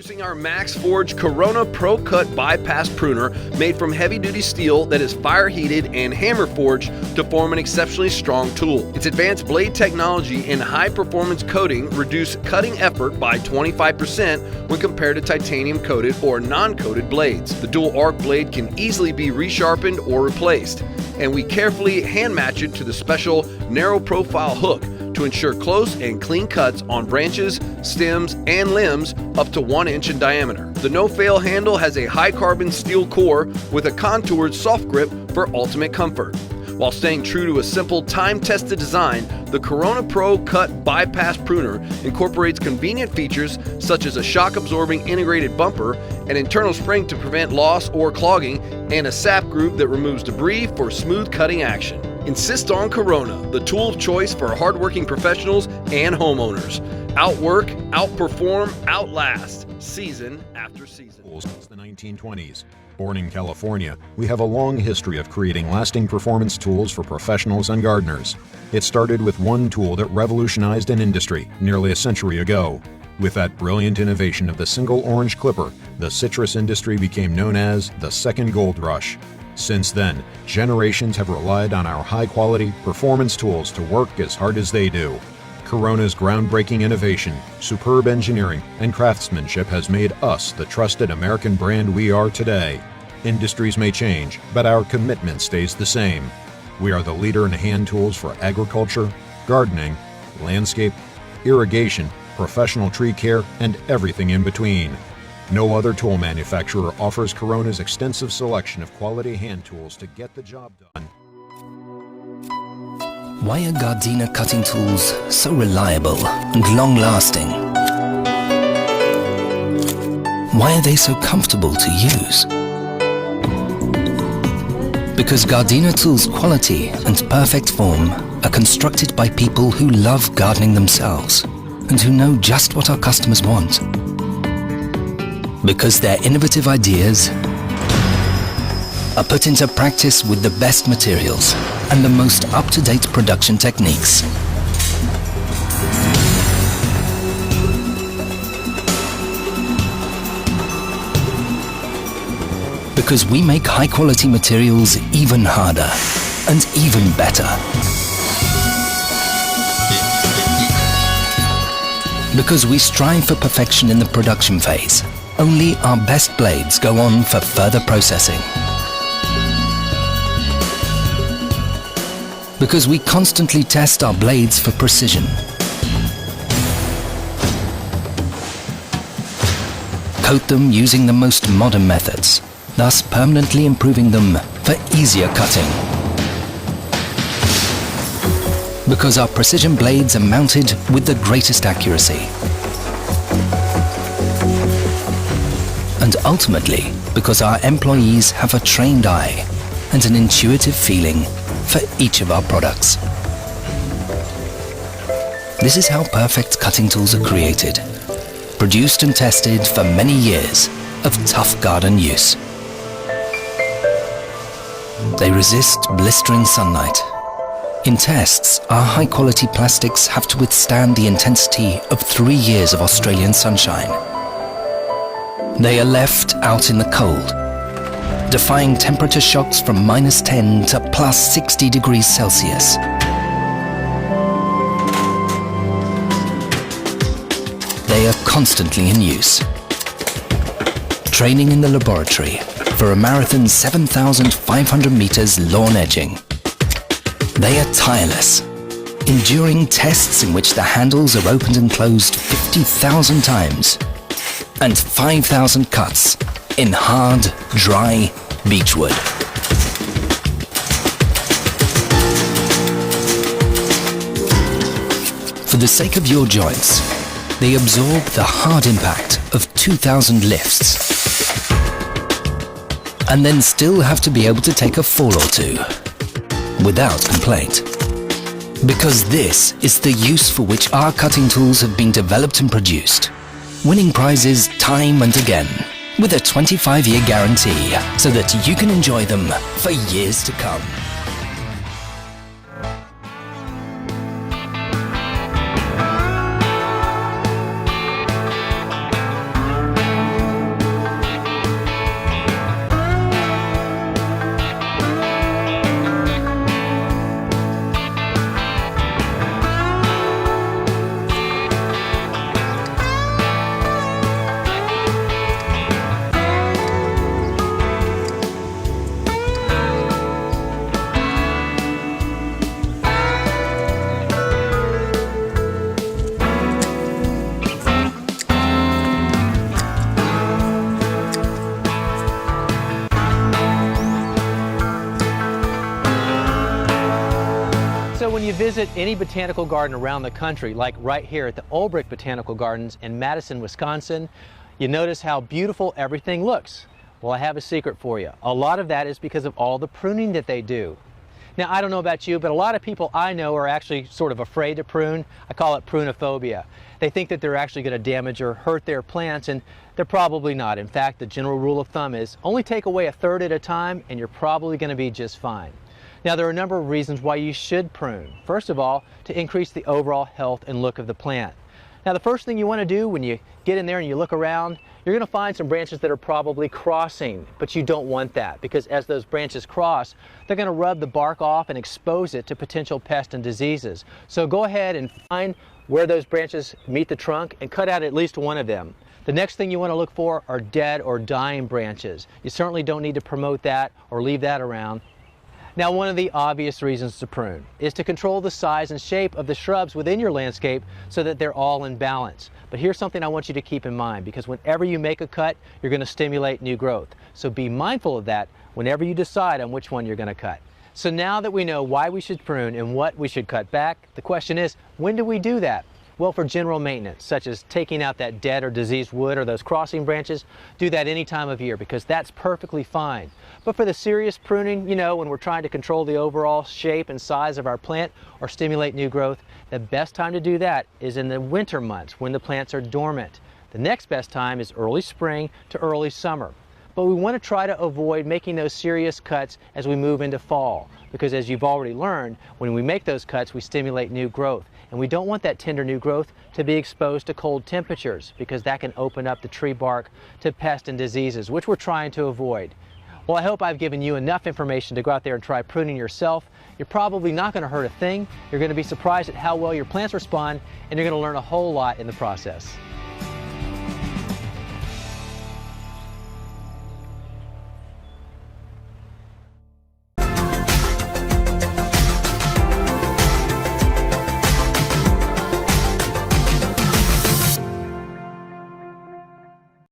Introducing our Max Forge Corona Pro Cut Bypass Pruner, made from heavy-duty steel that is fire-heated and hammer-forged to form an exceptionally strong tool. Its advanced blade technology and high-performance coating reduce cutting effort by 25% when compared to titanium-coated or non-coated blades. The dual arc blade can easily be resharpened or replaced, and we carefully hand-match it to the special narrow-profile hook to ensure close and clean cuts on branches, stems, and limbs up to 1 inch in diameter. The no-fail handle has a high-carbon steel core with a contoured soft grip for ultimate comfort. While staying true to a simple, time-tested design, the Corona Pro Cut Bypass Pruner incorporates convenient features such as a shock-absorbing integrated bumper, an internal spring to prevent loss or clogging, and a sap groove that removes debris for smooth cutting action. Insist on Corona, the tool of choice for hardworking professionals and homeowners. Outwork, outperform, outlast, season after season. Since the 1920s. Born in California, we have a long history of creating lasting performance tools for professionals and gardeners. It started with one tool that revolutionized an industry nearly a century ago. With that brilliant innovation of the single orange clipper, the citrus industry became known as the second gold rush. Since then, generations have relied on our high-quality performance tools to work as hard as they do. Corona's groundbreaking innovation, superb engineering, and craftsmanship has made us the trusted American brand we are today. Industries may change, but our commitment stays the same. We are the leader in hand tools for agriculture, gardening, landscape, irrigation, professional tree care, and everything in between. No other tool manufacturer offers Corona's extensive selection of quality hand tools to get the job done. Why are Gardena cutting tools so reliable and long-lasting? Why are they so comfortable to use? Because Gardena tools' quality and perfect form are constructed by people who love gardening themselves and who know just what our customers want. Because their innovative ideas are put into practice with the best materials and the most up-to-date production techniques. Because we make high-quality materials even harder and even better. Because we strive for perfection in the production phase. Only our best blades go on for further processing. Because we constantly test our blades for precision. Coat them using the most modern methods, thus permanently improving them for easier cutting. Because our precision blades are mounted with the greatest accuracy. And ultimately, because our employees have a trained eye and an intuitive feeling for each of our products. This is how perfect cutting tools are created, produced and tested for many years of tough garden use. They resist blistering sunlight. In tests, our high-quality plastics have to withstand the intensity of 3 years of Australian sunshine. They are left out in the cold, defying temperature shocks from -10 to +60 degrees Celsius. They are constantly in use. Training in the laboratory for a marathon 7,500 meters lawn edging. They are tireless, enduring tests in which the handles are opened and closed 50,000 times. And 5,000 cuts in hard, dry beechwood. For the sake of your joints, they absorb the hard impact of 2,000 lifts. And then still have to be able to take a fall or two, without complaint. Because this is the use for which our cutting tools have been developed and produced. Winning prizes time and again, with a 25-year guarantee, so that you can enjoy them for years to come. when you visit any botanical garden around the country, like right here at the Olbrich Botanical Gardens in Madison, Wisconsin, you notice how beautiful everything looks. Well, I have a secret for you. A lot of that is because of all the pruning that they do. Now, I don't know about you, but a lot of people I know are actually sort of afraid to prune. I call it prunophobia. They think that they're actually going to damage or hurt their plants, and they're probably not. In fact, the general rule of thumb is only take away 1/3 at a time, and you're probably going to be just fine. Now, there are a number of reasons why you should prune. First of all, to increase the overall health and look of the plant. Now, the first thing you want to do when you get in there and you look around, you're going to find some branches that are probably crossing, but you don't want that, because as those branches cross, they're going to rub the bark off and expose it to potential pests and diseases. So go ahead and find where those branches meet the trunk and cut out at least one of them. The next thing you want to look for are dead or dying branches. You certainly don't need to promote that or leave that around. Now, one of the obvious reasons to prune is to control the size and shape of the shrubs within your landscape so that they're all in balance. But here's something I want you to keep in mind, because whenever you make a cut, you're going to stimulate new growth. So be mindful of that whenever you decide on which one you're going to cut. So now that we know why we should prune and what we should cut back, the question is, when do we do that? Well, for general maintenance, such as taking out that dead or diseased wood or those crossing branches, do that any time of year, because that's perfectly fine. But for the serious pruning, you know, when we're trying to control the overall shape and size of our plant or stimulate new growth, the best time to do that is in the winter months when the plants are dormant. The next best time is early spring to early summer. But we want to try to avoid making those serious cuts as we move into fall, because as you've already learned, when we make those cuts, we stimulate new growth. And we don't want that tender new growth to be exposed to cold temperatures, because that can open up the tree bark to pests and diseases, which we're trying to avoid. Well, I hope I've given you enough information to go out there and try pruning yourself. You're probably not going to hurt a thing. You're going to be surprised at how well your plants respond, and you're going to learn a whole lot in the process.